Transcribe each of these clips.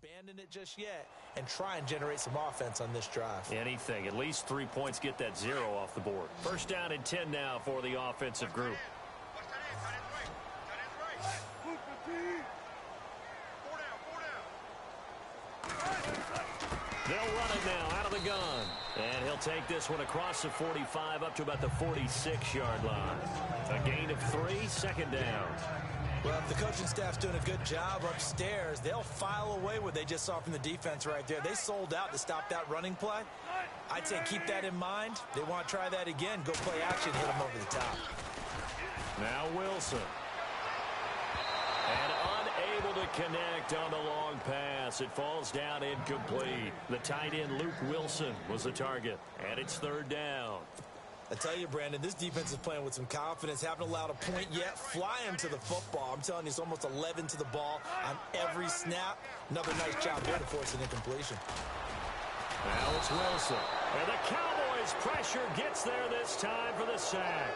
abandon it just yet and try and generate some offense on this drive. Anything. At least 3 points, get that 0 off the board. First down and 10 now for the offensive group. They'll run it now out of the gun. And he'll take this one across the 45 up to about the 46-yard line. A gain of 3, second down. Well, if the coaching staff's doing a good job upstairs, they'll file away what they just saw from the defense right there. They sold out to stop that running play. I'd say keep that in mind. They want to try that again. Go play action, hit them over the top. Now Wilson. And unable to connect on the long pass. It falls down incomplete. The tight end, Luke Wilson, was the target. And it's third down. I tell you, Brandon, this defense is playing with some confidence. Haven't allowed a point yet. Flying to the football. I'm telling you, it's almost 11 to the ball on every snap. Another nice job there to force an incompletion. Now it's Wilson. And the Cowboys' pressure gets there this time for the sack.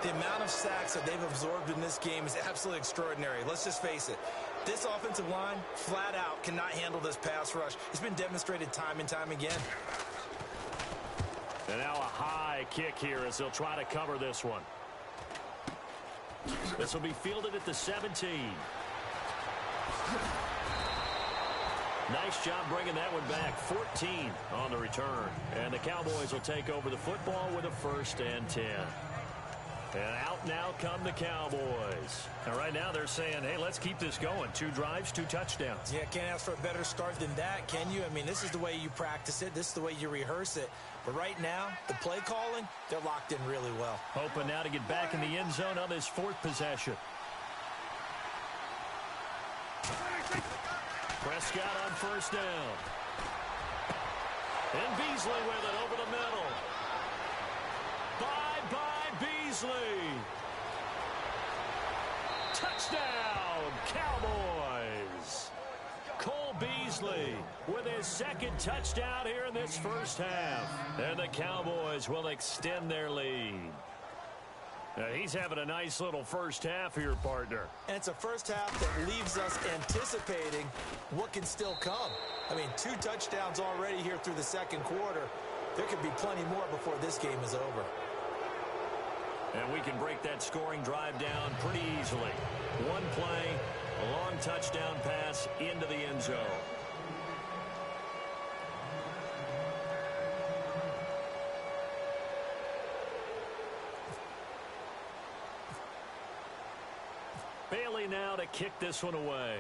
The amount of sacks that they've absorbed in this game is absolutely extraordinary. Let's just face it. This offensive line, flat out, cannot handle this pass rush. It's been demonstrated time and time again. And now a high kick here as they'll try to cover this one. This will be fielded at the 17. Nice job bringing that one back. 14 on the return. And the Cowboys will take over the football with a 1st and 10. And out now come the Cowboys. And right now they're saying, hey, let's keep this going. 2 drives, 2 touchdowns. Yeah, can't ask for a better start than that, can you? I mean, this is the way you practice it. This is the way you rehearse it. But right now, the play calling, they're locked in really well. Hoping now to get back in the end zone on this 4th possession. Prescott on 1st down. And Beasley with it over the middle. Bye-bye, Beasley. Touchdown, Cowboys. Cole Beasley with his 2nd touchdown here in this first half. And the Cowboys will extend their lead. Now he's having a nice little first half here, partner. And it's a first half that leaves us anticipating what can still come. I mean, 2 touchdowns already here through the 2nd quarter. There could be plenty more before this game is over. And we can break that scoring drive down pretty easily. 1 play, a long touchdown pass into the end zone. Bailey now to kick this one away.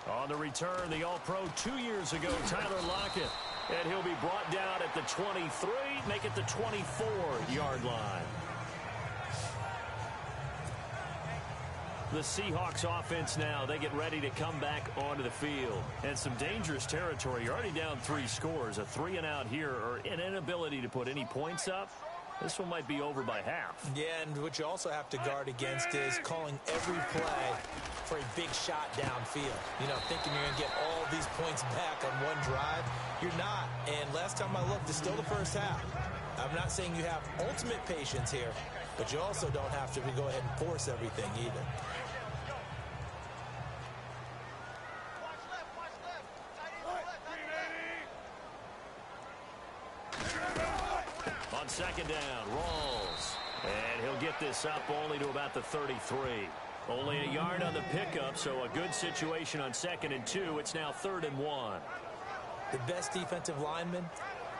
On the return, the All-Pro 2 years ago, Tyler Lockett. And he'll be brought down at the 23, make it the 24-yard line. The Seahawks offense now, they get ready to come back onto the field. And some dangerous territory. You're already down 3 scores. A 3-and-out here, or an inability to put any points up. This one might be over by half. Yeah, and what you also have to guard against is calling every play for a big shot downfield. You know, thinking you're going to get all these points back on one drive. You're not. And last time I looked, it's still the first half. I'm not saying you have ultimate patience here, but you also don't have to go ahead and force everything either. On 2nd down, Rawls. And he'll get this up only to about the 33. Only a yard on the pickup, so a good situation on 2nd and 2. It's now 3rd and 1. The best defensive linemen,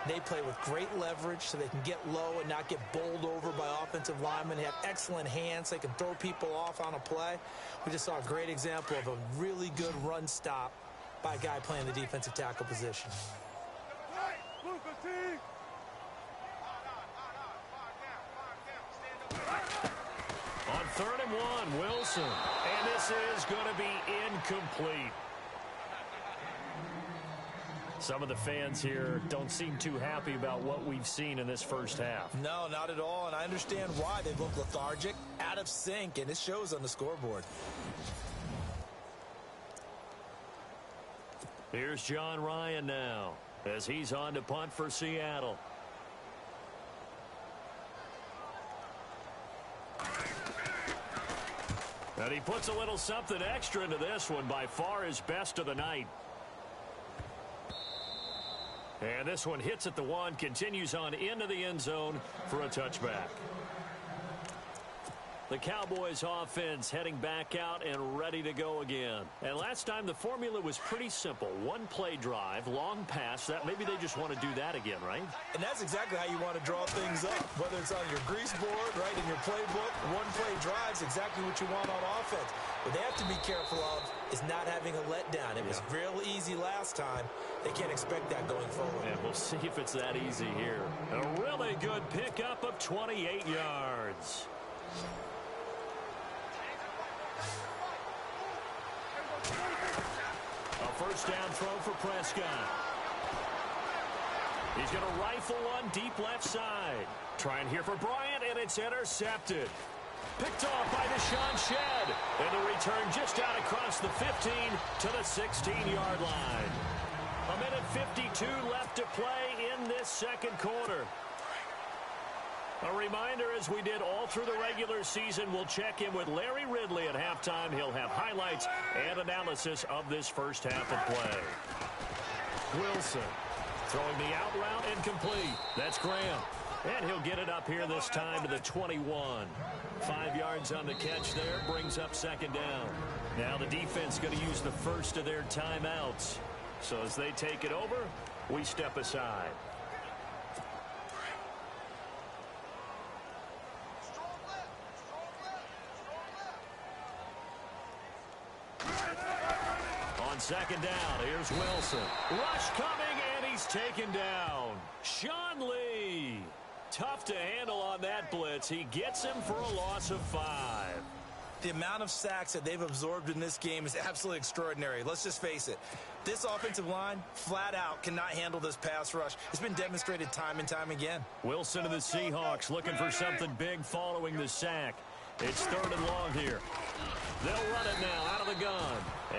they play with great leverage so they can get low and not get bowled over by offensive linemen. They have excellent hands. They can throw people off on a play. We just saw a great example of a really good run stop by a guy playing the defensive tackle position. On 3rd and 1, Wilson. And this is going to be incomplete. Some of the fans here don't seem too happy about what we've seen in this first half. No, not at all, and I understand why. They look lethargic, out of sync, and it shows on the scoreboard. Here's John Ryan now as he's on to punt for Seattle. And he puts a little something extra into this one, by far his best of the night. And this one hits at the one, continues on into the end zone for a touchback. The Cowboys offense heading back out and ready to go again. And last time the formula was pretty simple. One play drive, long pass. That maybe they just want to do that again, right? And that's exactly how you want to draw things up. Whether it's on your grease board, right, in your playbook, one play drive's exactly what you want on offense. What they have to be careful of is not having a letdown. It was real easy last time. They can't expect that going forward. And we'll see if it's that easy here. A really good pickup of 28 yards. A first down throw for Prescott. He's going to rifle one deep left side. Trying here for Bryant, and it's intercepted. Picked off by Deshaun Shedd. And the return just out across the 15 to the 16-yard line. A minute 52 left to play in this second quarter. A reminder, as we did all through the regular season, we'll check in with Larry Ridley at halftime. He'll have highlights and analysis of this first half of play. Wilson throwing the out route incomplete. That's Graham. And he'll get it up here this time to the 21. 5 yards on the catch there, brings up second down. Now the defense going to use the first of their timeouts. So as they take it over, we step aside. On second down, here's Wilson. Rush coming, and he's taken down. Sean Lee. Tough to handle on that blitz. He gets him for a loss of 5. The amount of sacks that they've absorbed in this game is absolutely extraordinary. Let's just face it. This offensive line, flat out, cannot handle this pass rush. It's been demonstrated time and time again. Wilson to the Seahawks looking for something big following the sack. It's third and long here. They'll run it now out of the gun.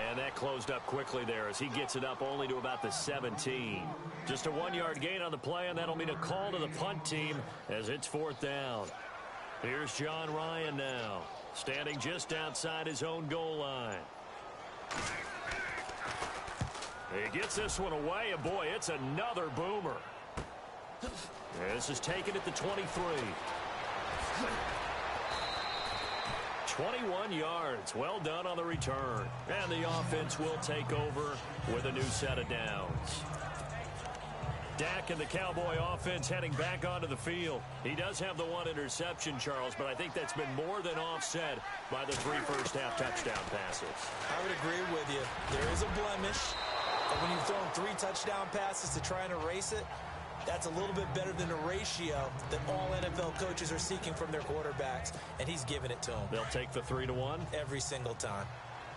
And that closed up quickly there as he gets it up only to about the 17. Just a 1-yard gain on the play, and that'll mean a call to the punt team as it's fourth down. Here's John Ryan now, standing just outside his own goal line. He gets this one away, and boy, it's another boomer. This is taken at the 23. 21 yards. Well done on the return. And the offense will take over with a new set of downs. Dak and the Cowboy offense heading back onto the field. He does have the one interception, Charles, but I think that's been more than offset by the 3 first-half touchdown passes. I would agree with you. There is a blemish. But when you've thrown 3 touchdown passes to try and erase it, that's a little bit better than the ratio that all NFL coaches are seeking from their quarterbacks, and he's giving it to them. They'll take the 3-1? Every single time.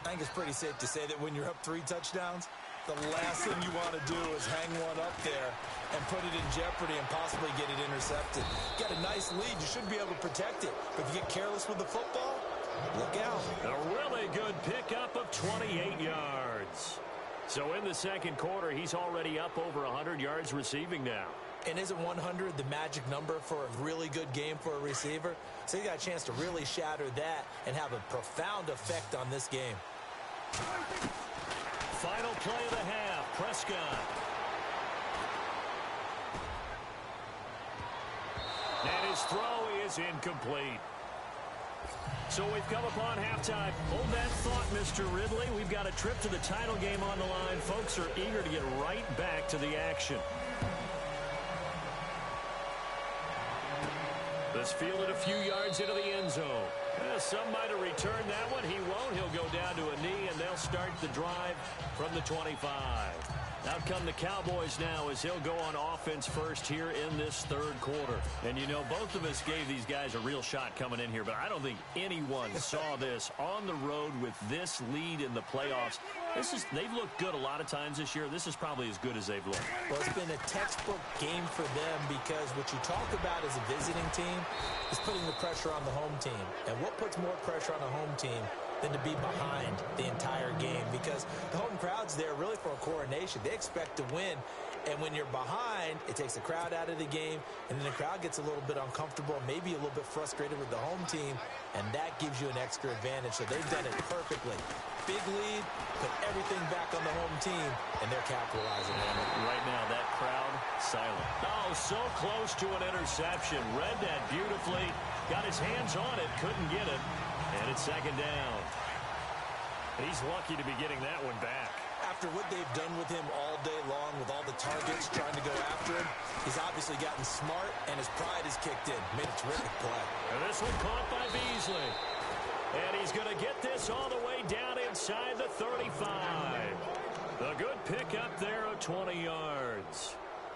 I think it's pretty safe to say that when you're up 3 touchdowns, the last thing you want to do is hang one up there and put it in jeopardy and possibly get it intercepted. You got a nice lead. You should be able to protect it. But if you get careless with the football, look out. A really good pickup of 28 yards. So in the second quarter, he's already up over 100 yards receiving now. And isn't 100 the magic number for a really good game for a receiver? So you got a chance to really shatter that and have a profound effect on this game. Final play of the half, Prescott. And his throw is incomplete. So we've come upon halftime. Hold that thought, Mr. Ridley. We've got a trip to the title game on the line. Folks are eager to get right back to the action. This fielded a few yards into the end zone. Some might have returned that one. He won't. He'll go down to a knee, and they'll start the drive from the 25. Out come the Cowboys now as he'll go on offense first here in this third quarter. And, you know, both of us gave these guys a real shot coming in here, but I don't think anyone saw this on the road with this lead in the playoffs. They've looked good a lot of times this year. This is probably as good as they've looked. Well, it's been a textbook game for them because what you talk about as a visiting team is putting the pressure on the home team. And what puts more pressure on a home team than to be behind the entire game? Because the home crowd's there really for a coronation. They expect to win. And when you're behind, it takes the crowd out of the game, and then the crowd gets a little bit uncomfortable, maybe a little bit frustrated with the home team, and that gives you an extra advantage. So they've done it perfectly. Big lead, put everything back on the home team, and they're capitalizing on it. Right now, that crowd, silent. Oh, so close to an interception. Read that beautifully. Got his hands on it, couldn't get it. And it's second down. He's lucky to be getting that one back. After what they've done with him all day long, with all the targets trying to go after him, he's obviously gotten smart, and his pride has kicked in. Made a terrific play. And this one caught by Beasley. And he's going to get this all the way down inside the 35. A good pickup there of 20 yards.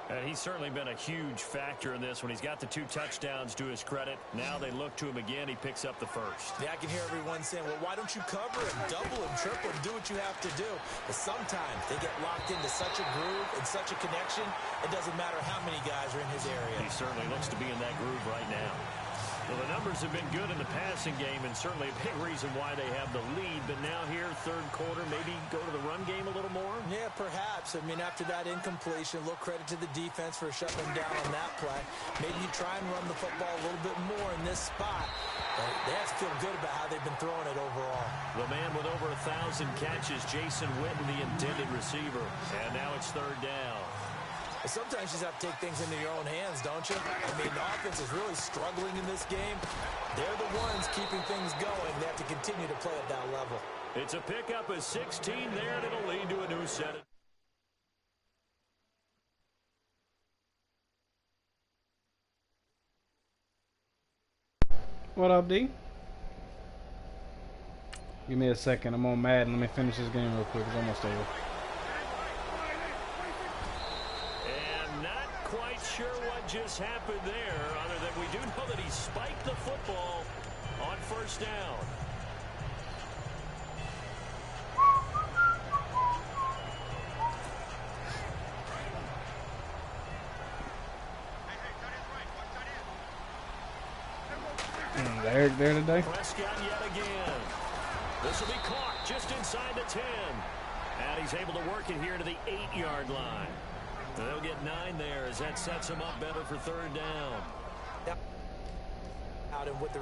And he's certainly been a huge factor in this when he's got the 2 touchdowns to his credit. Now they look to him again. He picks up the first. Yeah, I can hear everyone saying, well, why don't you cover him, double him, triple him, do what you have to do. But sometimes they get locked into such a groove and such a connection, it doesn't matter how many guys are in his area. He certainly looks to be in that groove right now. Well, the numbers have been good in the passing game, and certainly a big reason why they have the lead. But now here, third quarter, maybe go to the run game a little more? Yeah, perhaps. I mean, after that incompletion, a little credit to the defense for shutting them down on that play. Maybe you try and run the football a little bit more in this spot. But they have to feel good about how they've been throwing it overall. The man with over 1,000 catches, Jason Witten, the intended receiver. And now it's third down. Sometimes you just have to take things into your own hands, don't you? I mean, the offense is really struggling in this game. They're the ones keeping things going. They have to continue to play at that level. It's a pickup of 16 there, and it'll lead to a new set. What up, D? Give me a second. I'm on Madden. Let me finish this game real quick. It's almost over. Quite sure what just happened there, other than we do know that he spiked the football on first down. There today. Prescott yet again. This will be caught just inside the 10. And he's able to work it here to the 8-yard line. They'll get 9 there as that sets him up better for third down. Out and with the